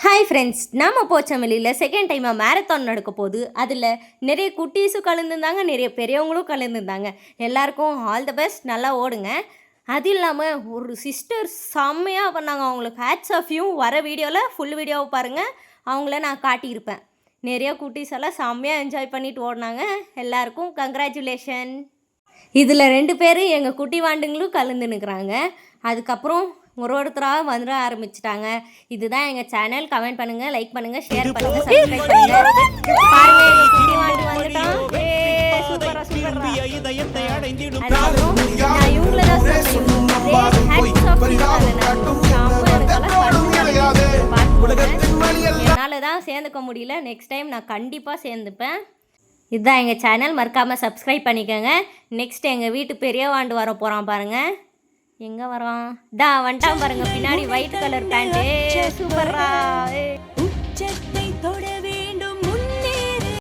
Hi friends, நம்ம போச்சமல்லியில் second டைமாக marathon நடக்க போகுது. அதில் நிறைய குட்டீஸும் கலந்துருந்தாங்க, நிறைய பெரியவங்களும் கலந்துருந்தாங்க. எல்லாருக்கும் ஆல் த பெஸ்ட், நல்லா ஓடுங்க. அது இல்லாமல் ஒரு சிஸ்டர் செம்மையாக பண்ணாங்க. அவங்களுக்கு ஹேட்ஸ் ஆஃப்யும் வர வீடியோவில் ஃபுல் வீடியோவை பாருங்கள், அவங்கள நான் காட்டியிருப்பேன். நிறைய குட்டீஸ் எல்லாம் செம்மையாக என்ஜாய் பண்ணிட்டு ஓடினாங்க. எல்லாருக்கும் கங்க்ராச்சுலேஷன். இதில் 2 பேர் எங்கள் குட்டி வாண்டுங்களும் கலந்துன்னுக்குறாங்க. அதுக்கப்புறம் ஒருத்தராக வந்துட ஆரம்பிச்சிட்டாங்க. இதுதான் எங்கள் சேனல். கமெண்ட் பண்ணுங்கள், லைக் பண்ணுங்கள், ஷேர் பண்ணுங்கள், சப்ஸ்கிரைப் பண்ணுங்கள். பாருங்கள், எங்கள் குட்டி வாண்டு வந்துட்டான். சூப்பராக சூப்பராக. அதுக்கப்புறம் நான் இவங்கள தான் என்னால் தான் சேர்ந்துக்க முடியல. நெக்ஸ்ட் டைம் நான் கண்டிப்பாக சேர்ந்துப்பேன். இதுதான் எங்கள் சேனல், மறக்காமல் சப்ஸ்கிரைப் பண்ணிக்கோங்க. நெக்ஸ்ட் எங்கள் வீட்டு பெரிய வாண்டு வர போகிறான் பாருங்கள். எங்கே வரோம்? வந்துட்டான் பாருங்கள், பின்னாடி ஒயிட் கலர் பேண்ட்டு. சூப்பரா.